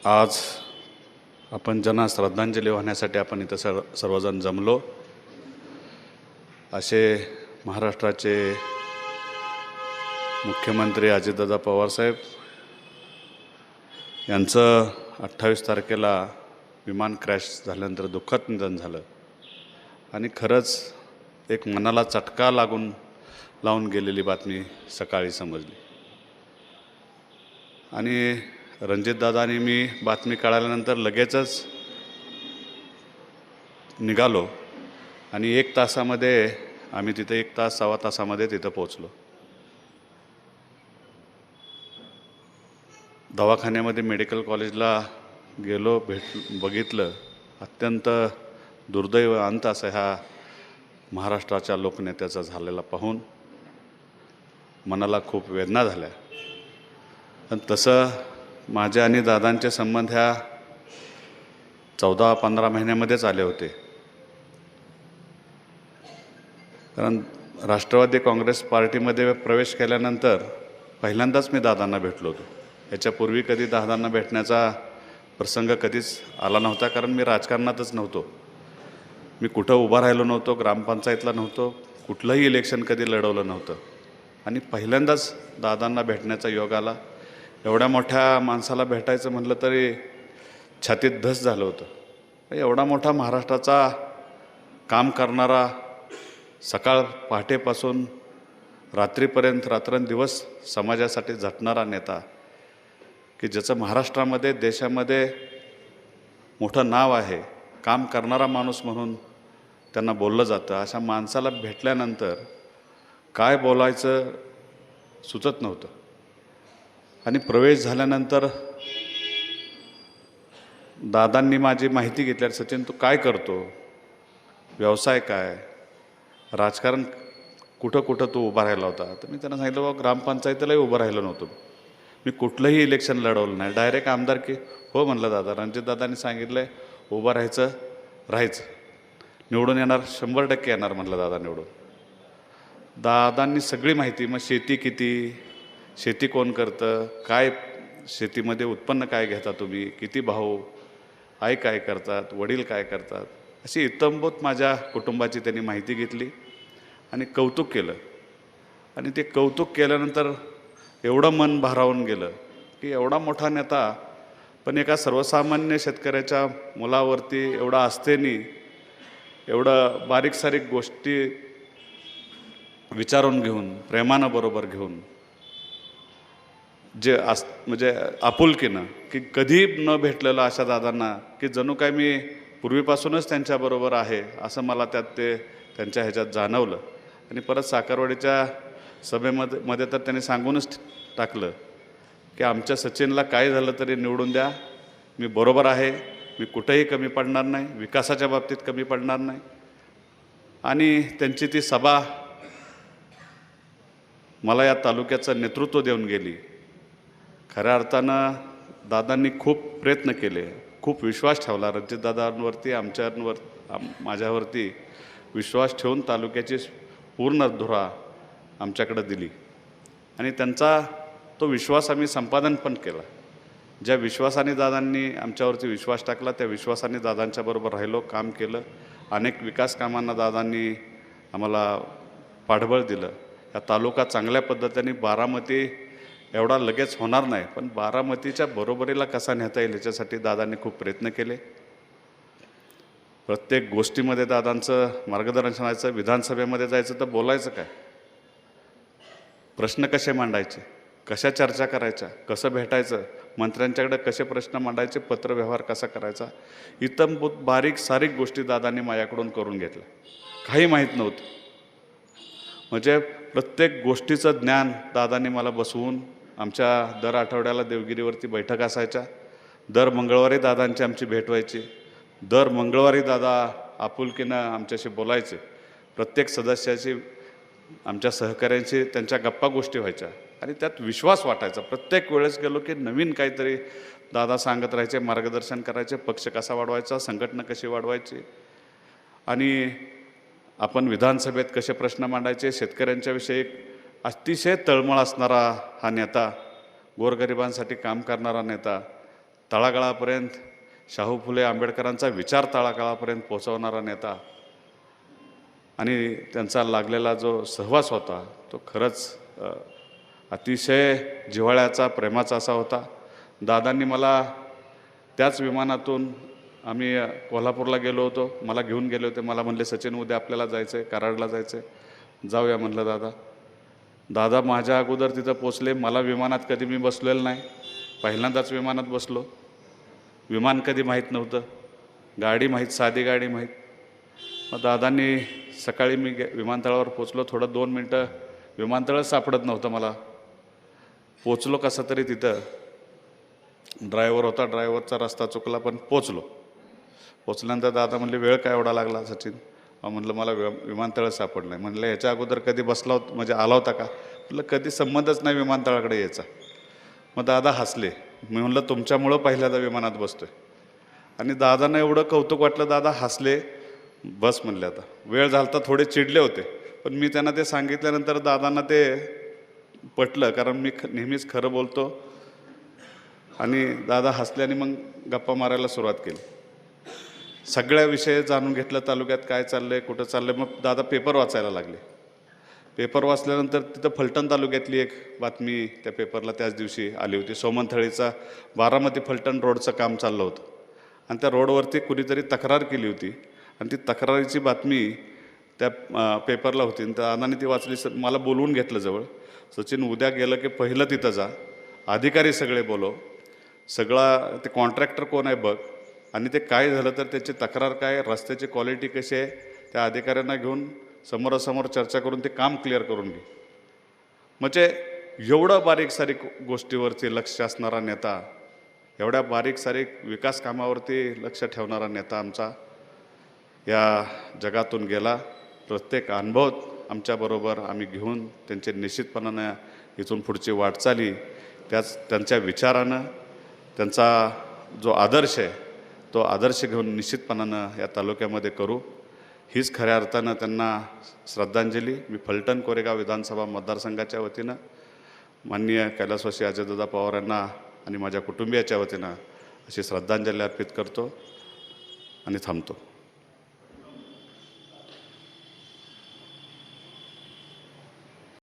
आज आपण ज्यांना श्रद्धांजली वाहण्यासाठी आपण इथं सर्वजण जमलो, असे महाराष्ट्राचे मुख्यमंत्री अजितदादा पवारसाहेब यांचं 28 तारखेला विमान क्रॅश झाल्यानंतर दुःखद निधन झालं आणि खरंच एक मनाला चटका लावून गेलेली बातमी सकाळी समजली. आणि रणजितदादा आणि मी बातमी कळाल्यानंतर लगेचच निघालो आणि 1 तासामध्ये आम्ही तिथे 1 तास सव्वा तासामध्ये तिथं पोचलो. दवाखान्यामध्ये मेडिकल कॉलेजला गेलो, बघितलं. अत्यंत दुर्दैव अंत असा ह्या महाराष्ट्राच्या लोकनेत्याचा झालेला पाहून मनाला खूप वेदना झाल्या. आणि तसं माझे आणि दादांचे संबंध ह्या 14-15 महिन्यामध्येच आले होते. कारण राष्ट्रवादी काँग्रेस पार्टीमध्ये प्रवेश केल्यानंतर पहिल्यांदाच मी दादांना भेटलो होतो. याच्यापूर्वी कधी दादांना भेटण्याचा प्रसंग कधीच आला नव्हता, कारण मी राजकारणातच नव्हतो. मी कुठं उभा राहिलो नव्हतो, ग्रामपंचायतला नव्हतो, कुठलंही इलेक्शन कधी लढवलं नव्हतं. आणि पहिल्यांदाच दादांना भेटण्याचा योग आला. एवढ्या मोठ्या माणसाला भेटायचं म्हटलं तरी छातीत धस झालं होतं. एवढा मोठा महाराष्ट्राचा काम करणारा, सकाळ पहाटेपासून रात्रीपर्यंत रात्रंदिवस समाजासाठी झटणारा नेता, की ज्याचं महाराष्ट्रामध्ये देशामध्ये मोठं नाव आहे, काम करणारा माणूस म्हणून त्यांना बोललं जातं. अशा माणसाला भेटल्यानंतर काय बोलायचं सुचत नव्हतं. आणि प्रवेश झाल्यानंतर दादांनी माझी माहिती घेतल्यावर, सचिन तू काय करतो, व्यवसाय काय, राजकारण कुठं तू उभा राहिला होता? तर मी त्यांना सांगितलं, बाबा ग्रामपंचायतीलाही उभं राहिलो नव्हतो, मी कुठलंही इलेक्शन लढवलं नाही, डायरेक्ट आमदारकी. हो म्हणलं दादा, रणजितदादांनी सांगितलं आहे उभं राहायचं, निवडून येणार 100% येणार म्हणलं दादा निवडून. दादांनी सगळी माहिती, मग शेती किती, शेती कोण करतं, काय शेतीमध्ये उत्पन्न काय घेता तुम्ही, किती भाऊ, आई काय करतात, वडील काय करतात, अशी इत्तंभूत माझ्या कुटुंबाची त्यांनी माहिती घेतली आणि कौतुक केलं. आणि ते कौतुक केल्यानंतर एवढं मन भारावून गेलं की एवढा मोठा नेता पण एका सर्वसामान्य शेतकऱ्याच्या मुलावरती एवढा आस्थेने, एवढं बारीक सारीक गोष्टी विचारून घेऊन, प्रेमानं बरोबर घेऊन, जे म्हणजे आपुलकीनं, की कधी न भेटलेलं अशा दादांना, की जणू काय मी पूर्वीपासूनच त्यांच्याबरोबर आहे असं मला त्यांच्या ह्याच्यात जाणवलं. आणि परत साखरवाडीच्या सभेमध्ये तर त्यांनी सांगूनच टाकलं की आमच्या सचिनला काय झालं तरी निवडून द्या, मी बरोबर आहे, मी कुठेही कमी पडणार नाही, विकासाच्या बाबतीत कमी पडणार नाही. आणि त्यांची ती सभा मला या तालुक्याचं नेतृत्व देऊन गेली. खऱ्या अर्थानं दादांनी खूप प्रयत्न केले, खूप विश्वास ठेवला रणजितदादांवरती, माझ्यावरती विश्वास ठेवून तालुक्याची पूर्ण धुरा आमच्याकडे दिली. आणि त्यांचा तो विश्वास आम्ही संपादन पण केला. ज्या विश्वासाने दादांनी आमच्यावरती विश्वास टाकला, त्या विश्वासाने दादांच्याबरोबर राहिलो, काम केलं. अनेक विकास कामांना दादांनी आम्हाला पाठबळ दिलं. या तालुका चांगल्या पद्धतीने, बारामती एवढा लगेच होणार नाही, पण बारामतीच्या बरोबरीला कसा नेता येईल याच्यासाठी दादांनी खूप प्रयत्न केले. प्रत्येक गोष्टीमध्ये दादांचं मार्गदर्शन व्हायचं. विधानसभेमध्ये जायचं तर बोलायचं काय, प्रश्न कसे मांडायचे, कशा चर्चा करायच्या, कसं भेटायचं, मंत्र्यांच्याकडे कसे प्रश्न मांडायचे, पत्रव्यवहार कसा करायचा, इतंभूत बारीक सारीक गोष्टी दादांनी माझ्याकडून करून घेतल्या. काही माहीत नव्हतं. म्हणजे प्रत्येक गोष्टीचं ज्ञान दादांनी मला बसवून, आमच्या दर आठवड्याला देवगिरीवरती बैठक असायच्या, दर मंगळवारी दादांची आमची भेट व्हायची, दर मंगळवारी दादा आपुलकीनं आमच्याशी बोलायचे. प्रत्येक सदस्याची, आमच्या सहकाऱ्यांशी त्यांच्या गप्पा गोष्टी व्हायच्या आणि त्यात विश्वास वाटायचा. प्रत्येक वेळेस गेलो की नवीन काहीतरी दादा सांगत राहायचे, मार्गदर्शन करायचे, पक्ष कसा वाढवायचा, संघटना कशी वाढवायची, आणि आपण विधानसभेत कसे प्रश्न मांडायचे, शेतकऱ्यांच्या विषयी अतिशय तळमळ असणारा हा नेता, गोरगरिबांसाठी काम करणारा नेता, तळागाळापर्यंत शाहू फुले आंबेडकरांचा विचार तळागाळापर्यंत पोहोचवणारा नेता आणि त्यांचा लागलेला जो सहवास होता तो खरंच अतिशय जिव्हाळ्याचा, प्रेमाचा असा होता. दादांनी मला त्याच विमानातून आम्ही कोल्हापूरला गेलो होतो, मला घेऊन गेले होते. मला म्हणले, सचिन उद्या आपल्याला जायचं आहे, कराडला जायचं आहे. जाऊया म्हणलं दादा. दादा माझ्या अगोदर तिथं पोचले. मला विमानात कधी मी बसलेलं नाही, पहिल्यांदाच विमानात बसलो. विमान कधी माहीत नव्हतं, गाडी माहीत, साधी गाडी माहीत. मग दादांनी सकाळी मी विमानतळावर पोचलो. थोडं 2 मिनटं विमानतळच सापडत नव्हतं मला. पोचलो कसं तरी तिथं. ड्रायव्हर होता, ड्रायव्हरचा रस्ता चुकला, पण पोचल्यानंतर दादा म्हणले, वेळ काय एवढा लागला सचिन? म्हणलं मला विमानतळच सापडलं नाही. म्हणलं ह्याच्या अगोदर कधी बसला होता, म्हणजे आला होता का? म्हटलं कधी संबंधच नाही विमानतळाकडे यायचा. मग दादा हसले. मी म्हणलं तुमच्यामुळं पहिल्यांदा विमानात बसतोय. आणि दादांना एवढं कौतुक वाटलं, दादा हसले. बस म्हणले. आता वेळ झाला तर थोडे चिडले होते, पण मी त्यांना ते सांगितल्यानंतर दादांना ते पटलं, कारण मी नेहमीच खरं बोलतो. आणि दादा हसले आणि मग गप्पा मारायला सुरुवात केली. सगळ्या विषय जाणून घेतलं, तालुक्यात काय चाललं आहे, कुठं चाललं आहे. मग दादा पेपर वाचायला लागले. पेपर वाचल्यानंतर तिथं फलटण तालुक्यातली एक बातमी त्या पेपरला त्याच दिवशी आली होती. सोमनथळीचा बारामती फलटण रोडचं काम चाललं होतं आणि त्या रोडवरती कुणीतरी तक्रार केली होती आणि ती तक्रारीची बातमी त्या पेपरला होती. आणि त्या दादाने ती वाचली. मला बोलवून घेतलं जवळ. सचिन उद्या गेलं की पहिलं तिथं जा, अधिकारी सगळे बोलव, सगळा ते कॉन्ट्रॅक्टर कोण आहे बघ, आणि ते काय झालं तर त्याची तक्रार काय, रस्त्याची क्वालिटी कशी आहे, त्या अधिकाऱ्यांना घेऊन समोरासमोर चर्चा करून ते काम क्लिअर करून घे. म्हणजे एवढं बारीक सारीक गोष्टीवरती लक्ष असणारा नेता, एवढ्या बारीक सारीक विकास कामावरती लक्ष ठेवणारा नेता आमचा या जगातून गेला. प्रत्येक अनुभव आमच्याबरोबर आम्ही घेऊन त्यांचे निश्चितपणानं इथून पुढची वाटचाली त्यांच्या विचारानं, त्यांचा जो आदर्श आहे तो आदर्श घेऊन निश्चितपणानं या तालुक्यामध्ये करू. हीच खऱ्या अर्थानं त्यांना श्रद्धांजली. मी फलटण कोरेगाव विधानसभा मतदारसंघाच्या वतीनं माननीय कैलासवासी अजयदादा पवार यांना आणि माझ्या कुटुंबियाच्या वतीनं अशी श्रद्धांजली अर्पित करतो आणि थांबतो.